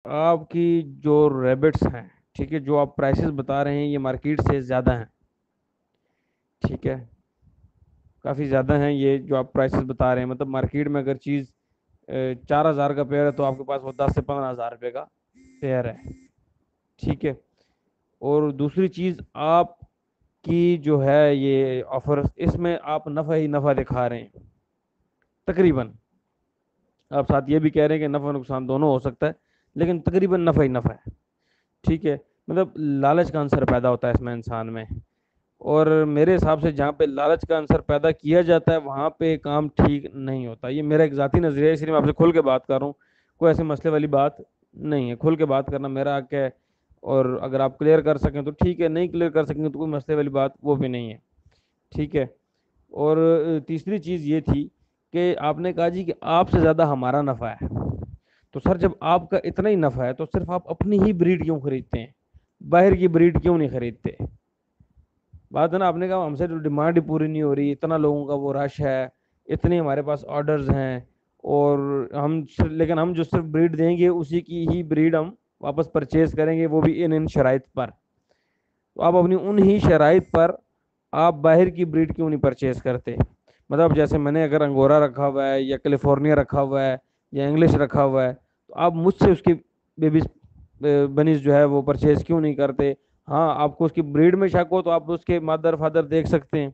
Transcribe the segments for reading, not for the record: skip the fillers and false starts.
آپ کی جو ریبٹس ہیں، ٹھیک ہے، جو آپ پرائسز بتا رہے ہیں یہ مارکیٹ سے زیادہ ہیں، ٹھیک ہے، کافی زیادہ ہیں یہ جو آپ پرائسز بتا رہے ہیں. مطلب مارکیٹ میں اگر چیز 4,000 کا پیئر ہے تو آپ کے پاس وہ 10 سے 15 ہزار روپے کا پیئر ہے، ٹھیک ہے. اور دوسری چیز، آپ کی جو ہے یہ آفر، اس میں آپ نفع ہی نفع دکھا رہے ہیں تقریباً. آپ ساتھ یہ بھی کہہ رہے ہیں کہ نفع نقصان دونوں ہو سکتا ہے، لیکن تقریباً نفع ہی نفع ہے، ٹھیک ہے. مطلب لالچ کا عنصر پیدا ہوتا ہے اس میں انسان میں. اور میرے حساب سے جہاں پہ لالچ کا عنصر پیدا کیا جاتا ہے وہاں پہ کام ٹھیک نہیں ہوتا. یہ میرا ایک ذاتی نظریہ ہے، اس لیے میں آپ سے کھل کے بات کر رہا ہوں. کوئی ایسے مسئلے والی بات نہیں ہے، کھل کے بات کرنا میرا حق ہے. اور اگر آپ کلیئر کر سکیں تو ٹھیک ہے، نہیں کلیئر کر سکیں تو کوئی مسئلے والی بات وہ بھی نہیں ہے، ٹھیک ہے. اور تیسری چیز یہ تھی کہ آپ نے کہا جی کہ آپ سے زیادہ ہمارا نفع ہے. تو سر جب آپ کا اتنا ہی نفع ہے تو صرف آپ اپنی ہی بریڈ کیوں خریدتے ہیں؟ باہر کی بریڈ کیوں نہیں خریدتے؟ بات ہے نا. آپ نے کہا ہم سے جو ڈیمانڈ ہی پوری نہیں ہو رہی، اتنا لوگوں کا وہ رش ہے، اتنے ہمارے پاس آرڈرز ہیں، اور لیکن ہم جو صرف بریڈ دیں گے اسی کی ہی بریڈ ہم واپس پرچیز کریں گے، وہ بھی ان شرائط پر. تو آپ اپنی ان ہی شرائط پر آپ باہر کی بریڈ کیوں نہیں پرچیز کرتے؟ مطلب جیسے میں نے اگر انگورا رکھا ہوا ہے یا کیلیفورنیا رکھا ہوا ہے یا انگلش رکھا ہوا ہے تو آپ مجھ سے اس کی بیبیز بنیز جو ہے وہ پرچیز کیوں نہیں کرتے؟ ہاں، آپ کو اس کی بریڈ میں شک ہو تو آپ اس کے مادر فادر دیکھ سکتے ہیں.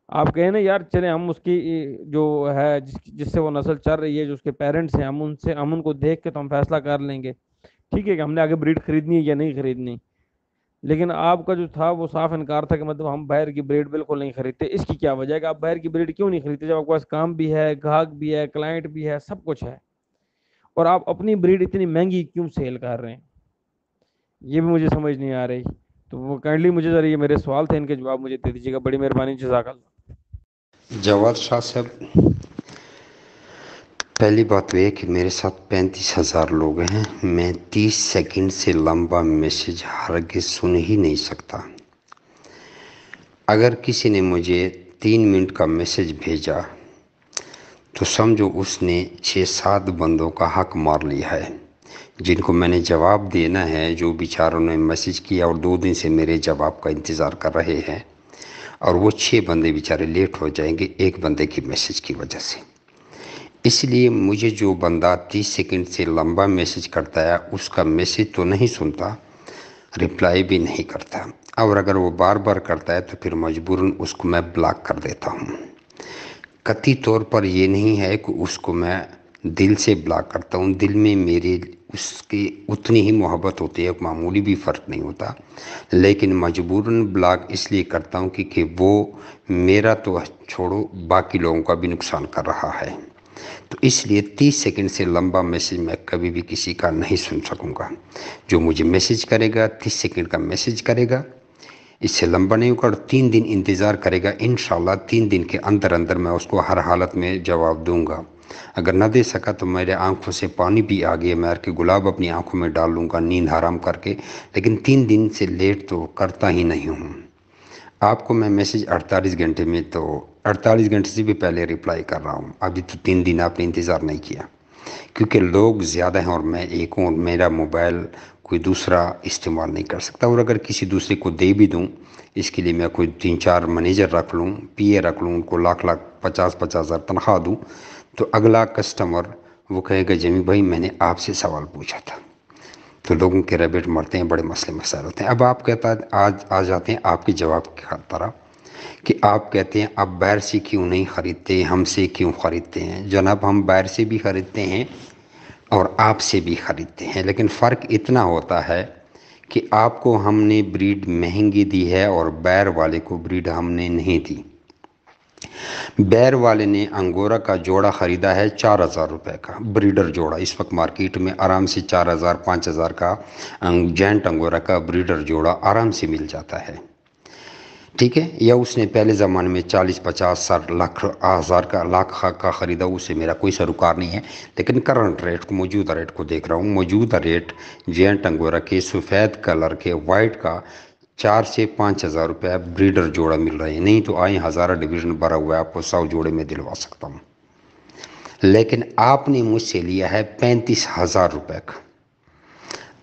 آپ کہیں نا یار چلیں ہم اس کی جو ہے جس سے وہ نسل چل رہی ہے، جو اس کے پیرنٹس ہیں، ہم ان کو دیکھ کے تو ہم فیصلہ کر لیں گے، ٹھیک ہے، کہ ہم نے آگے بریڈ خریدنی ہے یا نہیں خریدنی. لیکن آپ کا جو تھا وہ صاف انکار تھا کہ مطلب ہم باہر کی بریڈ بالکل نہیں خریدتے. اس کی کیا وجہ ہے کہ آپ باہر کی بریڈ کیوں نہیں خریدتے جب آپ کے پاس کام بھی ہے، گاہک بھی ہے، کلائنٹ بھی ہے، سب کچھ ہے، اور آپ اپنی بریڈ اتنی مہنگی کیوں سیل کر رہے ہیں؟ یہ بھی مجھے سمجھ نہیں آ رہی. تو وہ کائنڈلی مجھے ذرا یہ میرے سوال تھے، ان کے جواب مجھے دے دیجیے گا، بڑی مہربانی، جزاک اللہ. جواد شاہ صاحب، پہلی بات یہ کہ میرے ساتھ 35,000 لوگ ہیں. میں 30 سیکنڈ سے لمبا میسج ہرگز سن ہی نہیں سکتا. اگر کسی نے مجھے 3 منٹ کا میسج بھیجا تو سمجھو اس نے 6-7 بندوں کا حق مار لیا ہے جن کو میں نے جواب دینا ہے، جو بیچاروں نے میسج کیا اور 2 دن سے میرے جواب کا انتظار کر رہے ہیں، اور وہ 6 بندے بیچارے لیٹ ہو جائیں گے ایک بندے کی میسج کی وجہ سے. اس لیے مجھے جو بندہ 30 سیکنڈ سے لمبا میسج کرتا ہے اس کا میسج تو نہیں سنتا، رپلائی بھی نہیں کرتا، اور اگر وہ بار بار کرتا ہے تو پھر مجبوراً اس کو میں بلاک کر دیتا ہوں. قطعی طور پر یہ نہیں ہے کہ اس کو میں دل سے بلاک کرتا ہوں، دل میں میرے اس کی اتنی ہی محبت ہوتی ہے، معمولی بھی فرق نہیں ہوتا، لیکن مجبوراً بلاک اس لیے کرتا ہوں کہ وہ میرا تو چھوڑو باقی لوگوں کا بھی نقصان کر رہا ہے. تو اس لیے 30 سیکنڈ سے لمبا میسج میں کبھی بھی کسی کا نہیں سن سکوں گا. جو مجھے میسج کرے گا 30 سیکنڈ کا میسج کرے گا، اس سے لمبا نہیں ہوگا، اور 3 دن انتظار کرے گا. انشاءاللہ 3 دن کے اندر اندر میں اس کو ہر حالت میں جواب دوں گا. اگر نہ دے سکا تو میرے آنکھوں سے پانی بھی آ گیا، میں کہ گلاب اپنی آنکھوں میں ڈال لوں گا نیند حرام کر کے، لیکن 3 دن سے لیٹ تو کرتا ہی نہیں ہوں. آپ کو میں میسج 48 گھنٹے میں تو 48 گھنٹے سے بھی پہلے رپلائی کر رہا ہوں. ابھی تو 3 دن آپ نے انتظار نہیں کیا، کیونکہ لوگ زیادہ ہیں اور میں ایک ہوں، اور میرا موبائل کوئی دوسرا استعمال نہیں کر سکتا. اور اگر کسی دوسرے کو دے بھی دوں، اس کے لیے میں کوئی 3-4 مینیجر رکھ لوں، پی اے رکھ لوں، ان کو لاکھ 50,000 ہزار تنخواہ دوں، تو اگلا کسٹمر وہ کہے گا جمی بھائی میں نے آپ سے سوال پوچھا تھا. تو لوگوں کے ریبٹ مرتے ہیں، بڑے مسئلے مسائل ہوتے ہیں. اب آپ کہتا آج آ جاتے ہیں آپ کے جواب کی طرح کہ آپ کہتے ہیں آپ باہر سے کیوں نہیں خریدتے، ہم سے کیوں خریدتے ہیں. جناب ہم باہر سے بھی خریدتے ہیں اور آپ سے بھی خریدتے ہیں، لیکن فرق اتنا ہوتا ہے کہ آپ کو ہم نے بریڈ مہنگی دی ہے اور باہر والے کو بریڈ ہم نے نہیں دی. باہر والے نے انگورا کا جوڑا خریدا ہے 4,000 روپے کا، بریڈر جوڑا. اس وقت مارکیٹ میں آرام سے 4,000-5,000 کا جینٹ انگورا کا بریڈر جوڑا آرام سے مل جاتا ہے، ٹھیک ہے. یا اس نے پہلے زمانے میں 40-50 لاکھ کا خریدا، اسے میرا کوئی سروکار نہیں ہے. لیکن کرنٹ ریٹ کو، موجودہ ریٹ کو دیکھ رہا ہوں. موجودہ ریٹ جینٹ انگورا کے سفید کلر کے وائٹ کا 4,000 سے 5,000 روپے بریڈر جوڑا مل رہے ہیں. نہیں تو آئیں ہزارہ ڈویژن بھرا ہوا ہے، آپ کو 100 جوڑے میں دلوا سکتا ہوں. لیکن آپ نے مجھ سے لیا ہے 35,000 روپے کا.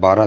12